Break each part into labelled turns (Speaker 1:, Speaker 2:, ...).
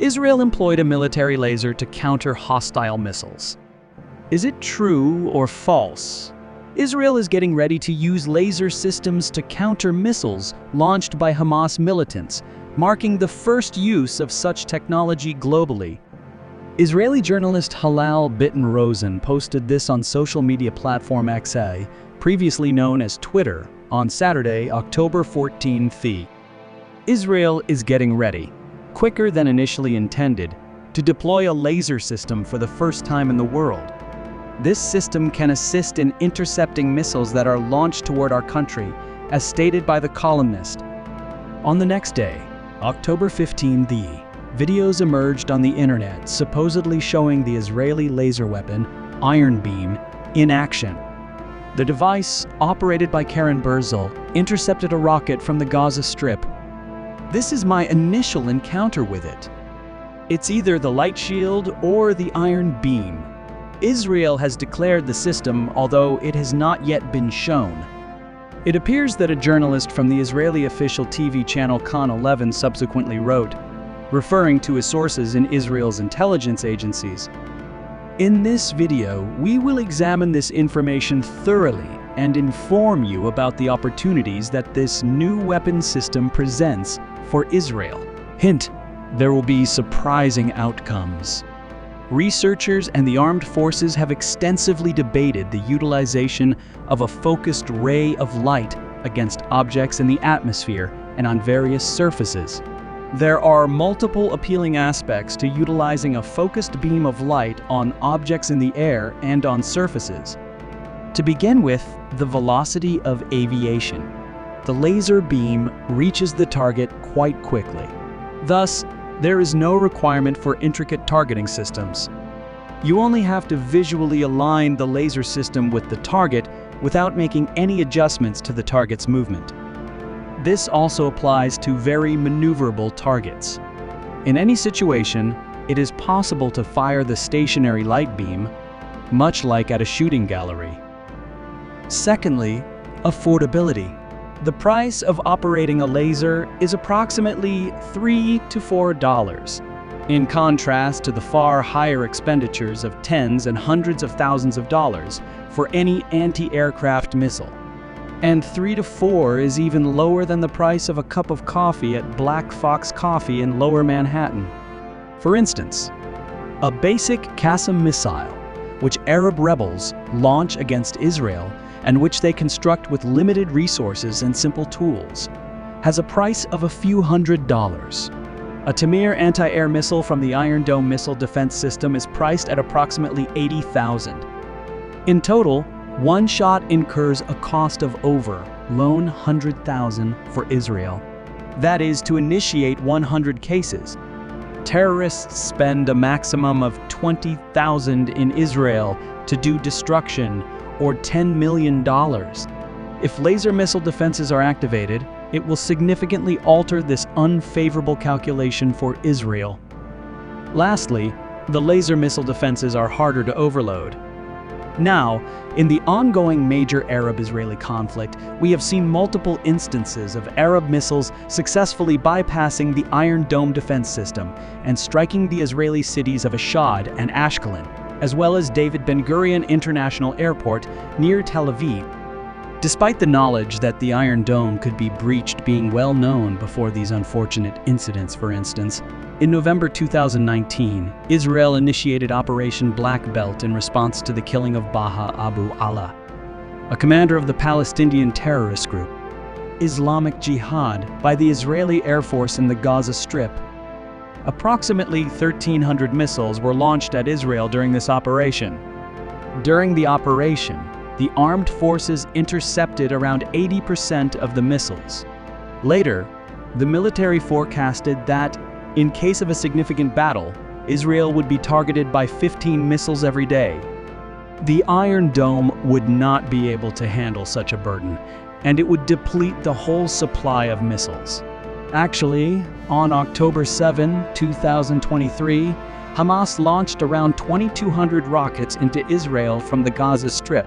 Speaker 1: Israel employed a military laser to counter hostile missiles. Is it true or false? Israel is getting ready to use laser systems to counter missiles launched by Hamas militants, marking the first use of such technology globally. Israeli journalist Halal Bitton Rosen posted this on social media platform XA, previously known as Twitter, on Saturday, October 14th. Israel is getting ready, quicker than initially intended, to deploy a laser system for the first time in the world. This system can assist in intercepting missiles that are launched toward our country, as stated by the columnist. On the next day, October 15th, videos emerged on the internet supposedly showing the Israeli laser weapon, Iron Beam, in action. The device, operated by Karen Burzel, intercepted a rocket from the Gaza Strip. This is my initial encounter with it. It's either the light shield or the Iron Beam. Israel has declared the system, although it has not yet been shown. It appears that a journalist from the Israeli official TV channel Kan 11 subsequently wrote, referring to his sources in Israel's intelligence agencies. In this video, we will examine this information thoroughly and inform you about the opportunities that this new weapon system presents for Israel. Hint: there will be surprising outcomes. Researchers and the armed forces have extensively debated the utilization of a focused ray of light against objects in the atmosphere and on various surfaces. There are multiple appealing aspects to utilizing a focused beam of light on objects in the air and on surfaces. To begin with, the velocity of aviation. The laser beam reaches the target quite quickly. Thus, there is no requirement for intricate targeting systems. You only have to visually align the laser system with the target without making any adjustments to the target's movement. This also applies to very maneuverable targets. In any situation, it is possible to fire the stationary light beam, much like at a shooting gallery. Secondly, affordability. The price of operating a laser is approximately $3 to $4, in contrast to the far higher expenditures of tens and hundreds of thousands of dollars for any anti-aircraft missile. And $3 to $4 is even lower than the price of a cup of coffee at Black Fox Coffee in Lower Manhattan. For instance, a basic Qassam missile, which Arab rebels launch against Israel and which they construct with limited resources and simple tools, has a price of a few $100s. A Tamir anti-air missile from the Iron Dome missile defense system is priced at approximately $80,000. In total, one shot incurs a cost of over $100,000 for Israel. That is to initiate 100 cases. Terrorists spend a maximum of $20,000 in Israel to do destruction, or $10 million. If laser missile defenses are activated, it will significantly alter this unfavorable calculation for Israel. Lastly, the laser missile defenses are harder to overload. Now, in the ongoing major Arab-Israeli conflict, we have seen multiple instances of Arab missiles successfully bypassing the Iron Dome defense system and striking the Israeli cities of Ashdod and Ashkelon, as well as David Ben-Gurion International Airport near Tel Aviv. Despite the knowledge that the Iron Dome could be breached being well known before these unfortunate incidents, for instance, in November 2019, Israel initiated Operation Black Belt in response to the killing of Baha Abu Allah, a commander of the Palestinian terrorist group Islamic Jihad, by the Israeli Air Force in the Gaza Strip. Approximately 1,300 missiles were launched at Israel during this operation. During the operation, the armed forces intercepted around 80% of the missiles. Later, the military forecasted that, in case of a significant battle, Israel would be targeted by 15 missiles every day. The Iron Dome would not be able to handle such a burden, and it would deplete the whole supply of missiles. Actually, on October 7, 2023, Hamas launched around 2,200 rockets into Israel from the Gaza Strip.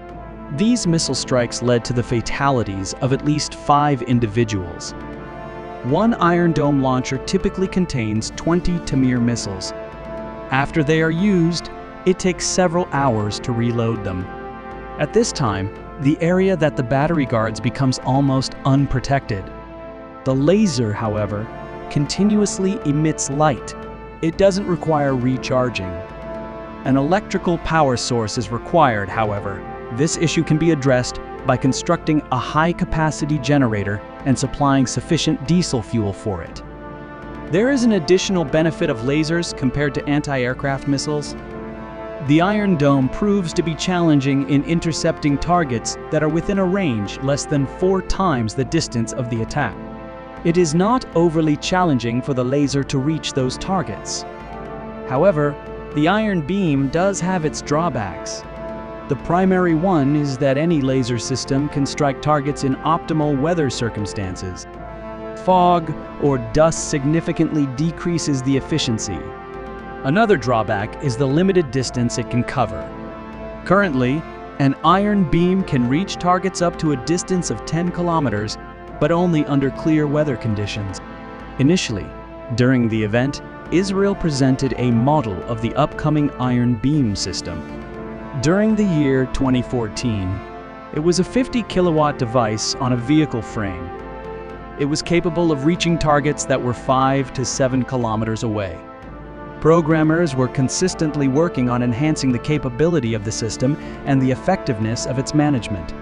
Speaker 1: These missile strikes led to the fatalities of at least 5 individuals. One Iron Dome launcher typically contains 20 Tamir missiles. After they are used, it takes several hours to reload them. At this time, the area that the battery guards becomes almost unprotected. The laser, however, continuously emits light. It doesn't require recharging. An electrical power source is required, however. This issue can be addressed by constructing a high-capacity generator and supplying sufficient diesel fuel for it. There is an additional benefit of lasers compared to anti-aircraft missiles. The Iron Dome proves to be challenging in intercepting targets that are within a range less than 4 times the distance of the attack. It is not overly challenging for the laser to reach those targets. However, the iron beam does have its drawbacks. The primary one is that any laser system can strike targets in optimal weather circumstances. Fog or dust significantly decreases the efficiency. Another drawback is the limited distance it can cover. Currently, an iron beam can reach targets up to a distance of 10 kilometers, but only under clear weather conditions. Initially, during the event, Israel presented a model of the upcoming iron beam system. During the year 2014, it was a 50-kilowatt device on a vehicle frame. It was capable of reaching targets that were 5 to 7 kilometers away. Programmers were consistently working on enhancing the capability of the system and the effectiveness of its management.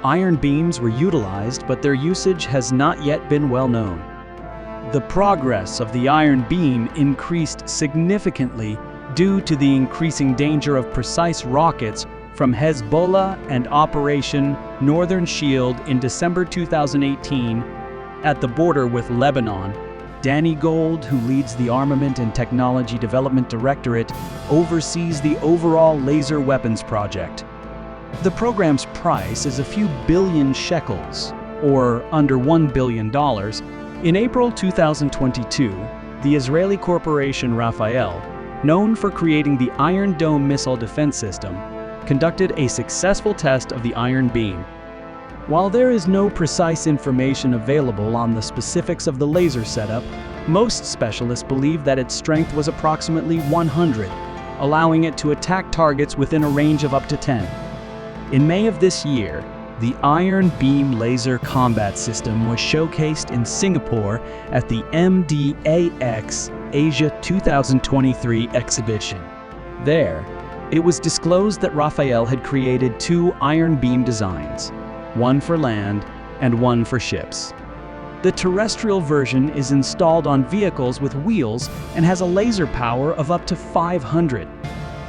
Speaker 1: Iron beams were utilized, but their usage has not yet been well known. The progress of the iron beam increased significantly due to the increasing danger of precise rockets from Hezbollah and Operation Northern Shield in December 2018 at the border with Lebanon. Danny Gold, who leads the Armament and Technology Development Directorate, oversees the overall laser weapons project. The program's price is a few billion shekels, or under $1 billion. In April 2022, the Israeli corporation Rafael, known for creating the Iron Dome missile defense system, conducted a successful test of the iron beam. While there is no precise information available on the specifics of the laser setup, most specialists believe that its strength was approximately 100, allowing it to attack targets within a range of up to 10. In May of this year, the Iron Beam Laser Combat System was showcased in Singapore at the MDAX Asia 2023 exhibition. There, it was disclosed that Rafael had created 2 iron beam designs, one for land and one for ships. The terrestrial version is installed on vehicles with wheels and has a laser power of up to 500.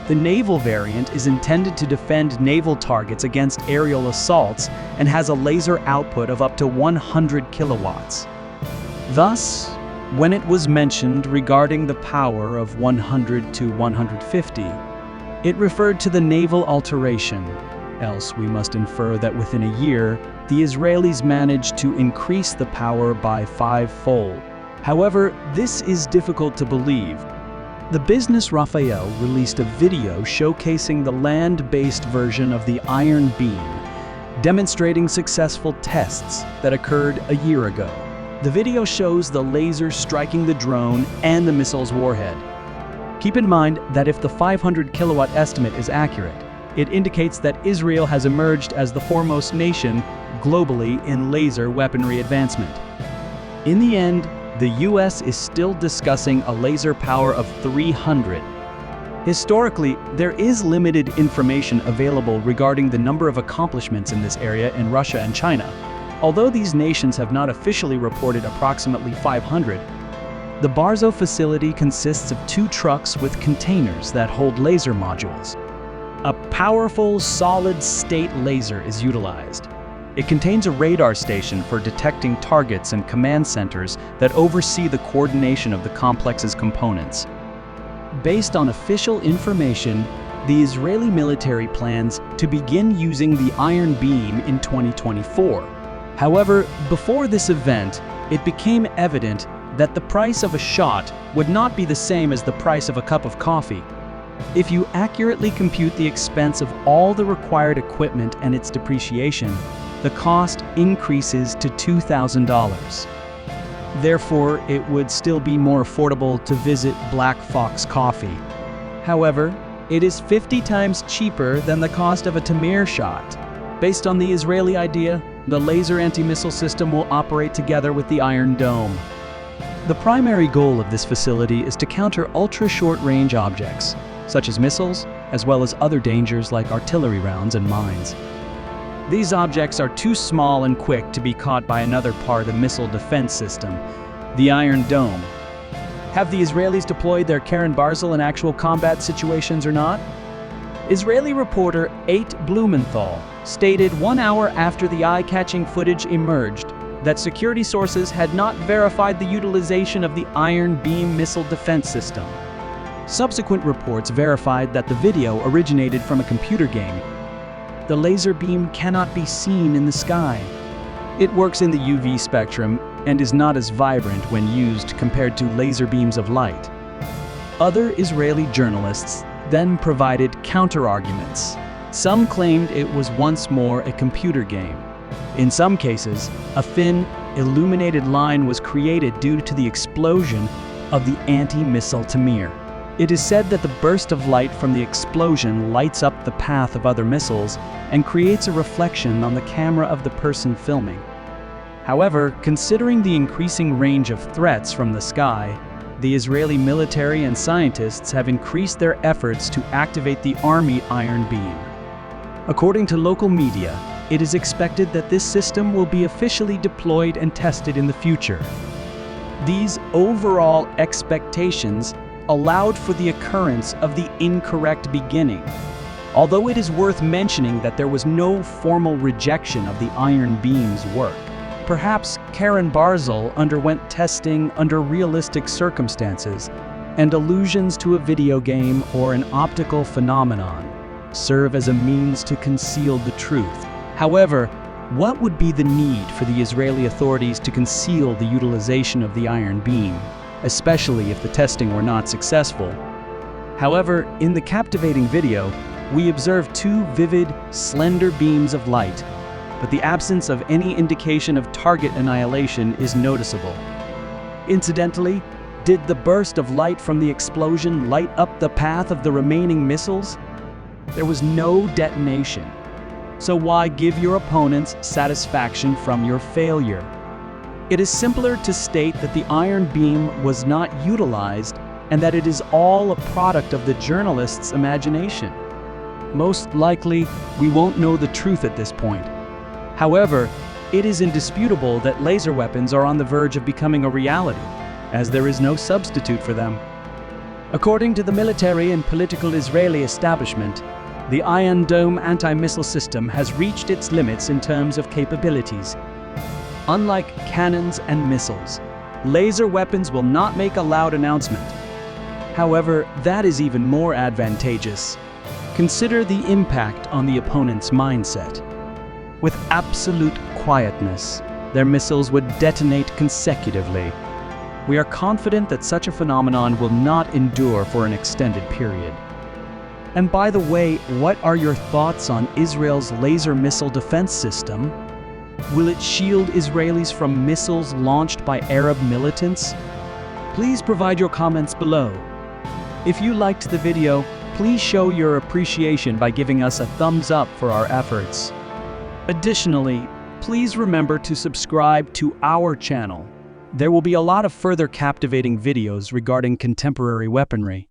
Speaker 1: The naval variant is intended to defend naval targets against aerial assaults and has a laser output of up to 100 kilowatts. Thus, when it was mentioned regarding the power of 100 to 150, it referred to the naval alteration. Else we must infer that within a year, the Israelis managed to increase the power by 5-fold. However, this is difficult to believe. The business Rafael released a video showcasing the land-based version of the iron beam, demonstrating successful tests that occurred a year ago. The video shows the laser striking the drone and the missile's warhead. Keep in mind that if the 500 kilowatt estimate is accurate, it indicates that Israel has emerged as the foremost nation globally in laser weaponry advancement. In the end, the US is still discussing a laser power of 300. Historically, there is limited information available regarding the number of accomplishments in this area in Russia and China. Although these nations have not officially reported approximately 500, the Barzo facility consists of 2 trucks with containers that hold laser modules. A powerful, solid-state laser is utilized. It contains a radar station for detecting targets and command centers that oversee the coordination of the complex's components. Based on official information, the Israeli military plans to begin using the iron beam in 2024. However, before this event, it became evident that the price of a shot would not be the same as the price of a cup of coffee. If you accurately compute the expense of all the required equipment and its depreciation, the cost increases to $2,000. Therefore, it would still be more affordable to visit Black Fox Coffee. However, it is 50 times cheaper than the cost of a Tamir shot. Based on the Israeli idea, the laser anti-missile system will operate together with the Iron Dome. The primary goal of this facility is to counter ultra-short-range objects, such as missiles, as well as other dangers like artillery rounds and mines. These objects are too small and quick to be caught by another part of the missile defense system, the Iron Dome. Have the Israelis deployed their Karen Barzil in actual combat situations or not? Israeli reporter Ait Blumenthal stated 1 hour after the eye-catching footage emerged that security sources had not verified the utilization of the Iron Beam missile defense system. Subsequent reports verified that the video originated from a computer game. The laser beam cannot be seen in the sky. It works in the UV spectrum and is not as vibrant when used compared to laser beams of light. Other Israeli journalists then provided counter-arguments. Some claimed it was once more a computer game. In some cases, a thin, illuminated line was created due to the explosion of the anti-missile Tamir. It is said that the burst of light from the explosion lights up the path of other missiles and creates a reflection on the camera of the person filming. However, considering the increasing range of threats from the sky, the Israeli military and scientists have increased their efforts to activate the Army Iron Beam. According to local media, it is expected that this system will be officially deployed and tested in the future. These overall expectations allowed for the occurrence of the incorrect beginning. Although it is worth mentioning that there was no formal rejection of the Iron Beam's work. Perhaps Karen Barzil underwent testing under realistic circumstances, and allusions to a video game or an optical phenomenon serve as a means to conceal the truth. However, what would be the need for the Israeli authorities to conceal the utilization of the Iron Beam, especially if the testing were not successful? However, in the captivating video, we observe two vivid, slender beams of light, but the absence of any indication of target annihilation is noticeable. Incidentally, did the burst of light from the explosion light up the path of the remaining missiles? There was no detonation. So why give your opponents satisfaction from your failure? It is simpler to state that the Iron Beam was not utilized and that it is all a product of the journalist's imagination. Most likely, we won't know the truth at this point. However, it is indisputable that laser weapons are on the verge of becoming a reality, as there is no substitute for them. According to the military and political Israeli establishment, the Iron Dome anti-missile system has reached its limits in terms of capabilities. Unlike cannons and missiles, laser weapons will not make a loud announcement. However, that is even more advantageous. Consider the impact on the opponent's mindset. With absolute quietness, their missiles would detonate consecutively. We are confident that such a phenomenon will not endure for an extended period. And by the way, what are your thoughts on Israel's laser missile defense system? Will it shield Israelis from missiles launched by Arab militants? Please provide your comments below. If you liked the video, please show your appreciation by giving us a thumbs up for our efforts. Additionally, please remember to subscribe to our channel. There will be a lot of further captivating videos regarding contemporary weaponry.